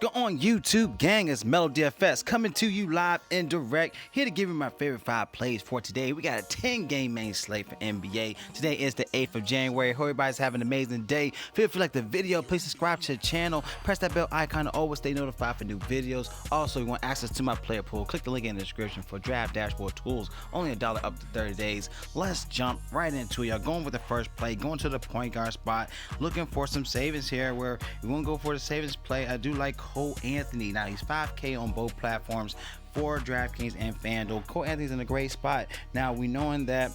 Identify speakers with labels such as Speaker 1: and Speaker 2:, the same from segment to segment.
Speaker 1: What's going on, YouTube gang? It's Melo DFS coming to you live and direct, here to give you my favorite 5 plays for today. We got a 10-game main slate for NBA. Today is the 8th of January. Hope everybody's having an amazing day. If you like the video, please subscribe to the channel. Press that bell icon to always stay notified for new videos. Also, you want access to my player pool, click the link in the description for draft dashboard tools. Only $1 up to 30 days. Let's jump right into it, y'all. Going with the first play, going to the point guard spot, looking for some savings here where we won't go for the savings play. I do like Cole Anthony. Now he's 5K on both platforms for DraftKings and FanDuel. Cole Anthony's in a great spot. Now we knowing that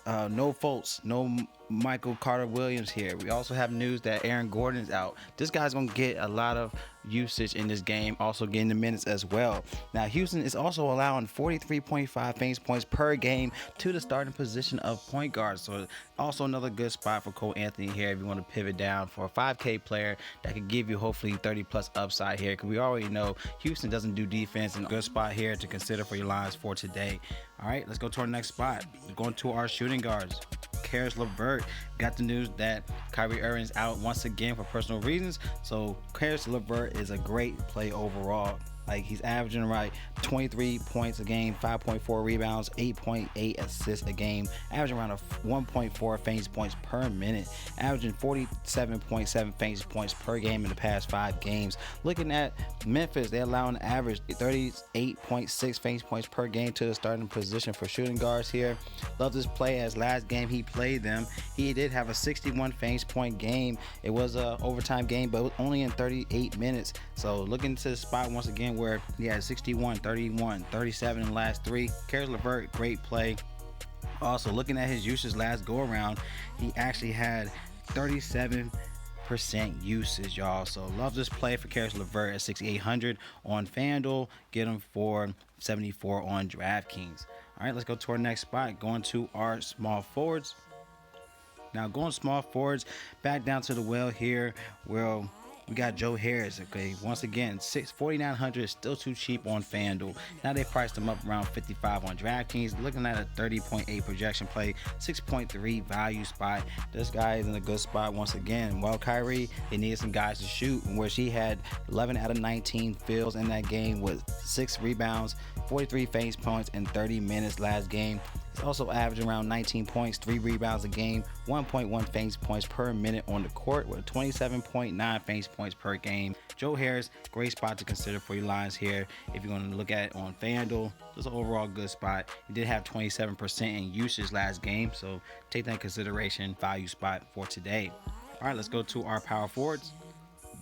Speaker 1: no Fultz, no Michael Carter Williams here. We also have news that Aaron Gordon's out. This guy's gonna get a lot of usage in this game, also getting the minutes as well. Now Houston is also allowing 43.5 fantasy points per game to the starting position of point guard, so also another good spot for Cole Anthony here if you want to pivot down for a 5K player that could give you hopefully 30 plus upside here, because we already know Houston doesn't do defense, and a good spot here to consider for your lines for today. All right, let's go to our next spot. We're going to our shooting guards. Caris LeVert. Got the news that Kyrie Irving's out once again for personal reasons, so Caris LeVert is a great play overall. Like, he's averaging right 23 points a game, 5.4 rebounds, 8.8 assists a game, averaging around 1.4 fantasy points per minute, averaging 47.7 fantasy points per game in the past 5 games. Looking at Memphis, they allow an average 38.6 fantasy points per game to the starting position for shooting guards here. Love this play, as last game he played them, he did have a 61 fantasy point game. It was a overtime game, but only in 38 minutes. So looking to the spot once again where he had 61, 31, 37 in the last 3. Caris LeVert, great play. Also looking at his usage last go around, he actually had 37% usage, y'all. So love this play for Caris LeVert at 6,800 on FanDuel. Get him for 74 on DraftKings. All right, let's go to our next spot, going to our small forwards. Now going small forwards, back down to the well here. Well, we got Joe Harris. Okay, once again, 4,900 is still too cheap on FanDuel. Now they priced him up around 55 on DraftKings. Looking at a 30.8 projection play, 6.3 value spot. This guy is in a good spot once again. While Kyrie, they needed some guys to shoot, where she had 11 out of 19 fields in that game with 6 rebounds, 43 fantasy points in 30 minutes last game. He's also averaging around 19 points, 3 rebounds a game, 1.1 fantasy points per minute on the court with 27.9 fantasy points per game. Joe Harris, great spot to consider for your lines here if you're going to look at it on FanDuel. Just an overall good spot. He did have 27% in usage last game, so take that in consideration. Value spot for today. All right, let's go to our power forwards.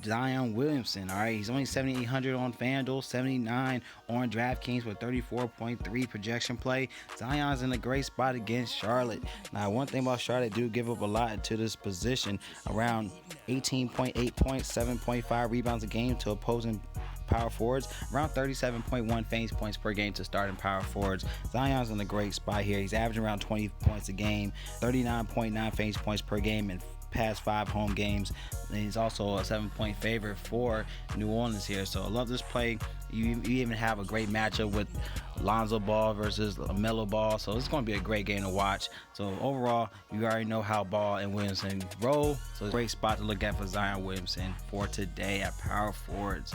Speaker 1: Zion Williamson. All right, he's only 7,800 on FanDuel, 79 on DraftKings with 34.3 projection play. Zion's in a great spot against Charlotte. Now, one thing about Charlotte, do give up a lot to this position, around 18.8 points, 7.5 rebounds a game to opposing power forwards, around 37.1 fantasy points per game to starting power forwards. Zion's in a great spot here. He's averaging around 20 points a game, 39.9 fantasy points per game in past 5 home games, and he's also a 7-point favorite for New Orleans here. So I love this play. You even have a great matchup with Lonzo Ball versus Melo Ball, so it's going to be a great game to watch. So overall, you already know how Ball and Williamson roll, so it's a great spot to look at for Zion Williamson for today at power forwards.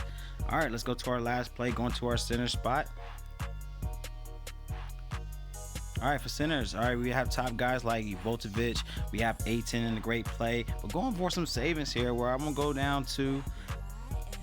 Speaker 1: All right, let's go to our last play, going to our center spot. All right, for centers, all right, we have top guys like Voltovich. We have Ayton in a great play. We're going for some savings here, where I'm going to go down to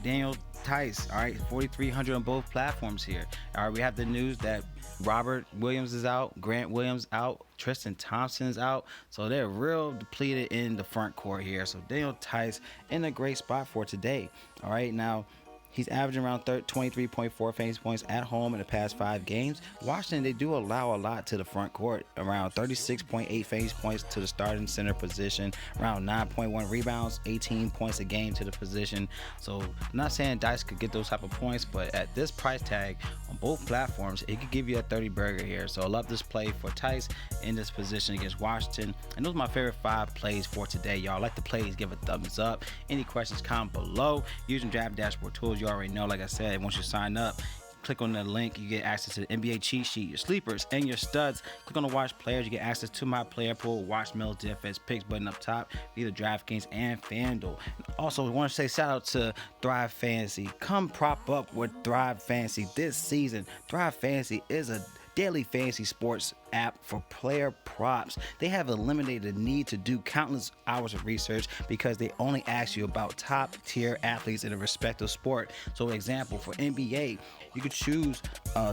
Speaker 1: Daniel Theis. All right, 4,300 on both platforms here. All right, we have the news that Robert Williams is out, Grant Williams out, Tristan Thompson's out, so they're real depleted in the front court here. So Daniel Theis in a great spot for today. All right, now he's averaging around 23.4 fantasy points at home in the past 5 games. Washington, they do allow a lot to the front court, around 36.8 fantasy points to the starting center position, around 9.1 rebounds, 18 points a game to the position. So I'm not saying Dice could get those type of points, but at this price tag on both platforms, it could give you a 30 burger here. So I love this play for Theis in this position against Washington. And those are my favorite 5 plays for today, y'all. Like the plays, give a thumbs up. Any questions, comment below. Using draft dashboard tools, you already know, like I said, once you sign up, click on the link, you get access to the NBA cheat sheet, your sleepers, and your studs. Click on the watch players, you get access to my player pool, watch Melo DFS picks button up top, either DraftKings and FanDuel. Also, I want to say shout out to Thrive Fantasy. Come prop up with Thrive Fantasy this season. Thrive Fantasy is a daily fantasy sports app for player props. They have eliminated the need to do countless hours of research because they only ask you about top tier athletes in a respective sport. So example, for NBA, you could choose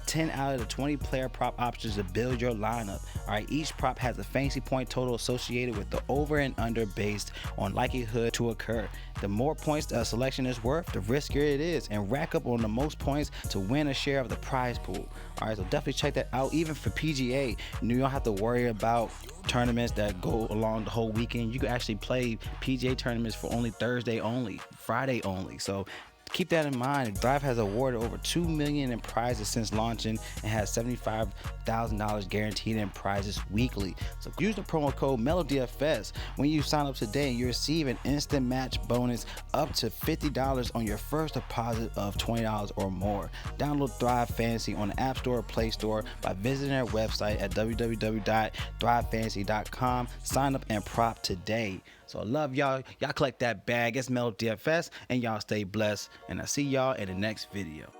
Speaker 1: 10 out of the 20 player prop options to build your lineup. All right, each prop has a fantasy point total associated with the over and under based on likelihood to occur. The more points a selection is worth, the riskier it is, and rack up on the most points to win a share of the prize pool. All right, so definitely check that out. Even for PGA, you don't have to worry about tournaments that go along the whole weekend. You can actually play PGA tournaments for only Thursday only, Friday only. So keep that in mind. Thrive has awarded over $2 million in prizes since launching and has $75,000 guaranteed in prizes weekly. So use the promo code MELODFS when you sign up today, and you receive an instant match bonus up to $50 on your first deposit of $20 or more. Download Thrive Fantasy on the App Store or Play Store by visiting their website at www.thrivefantasy.com. Sign up and prop today. So I love y'all. Y'all collect that bag. It's Melo DFS, and y'all stay blessed. And I'll see y'all in the next video.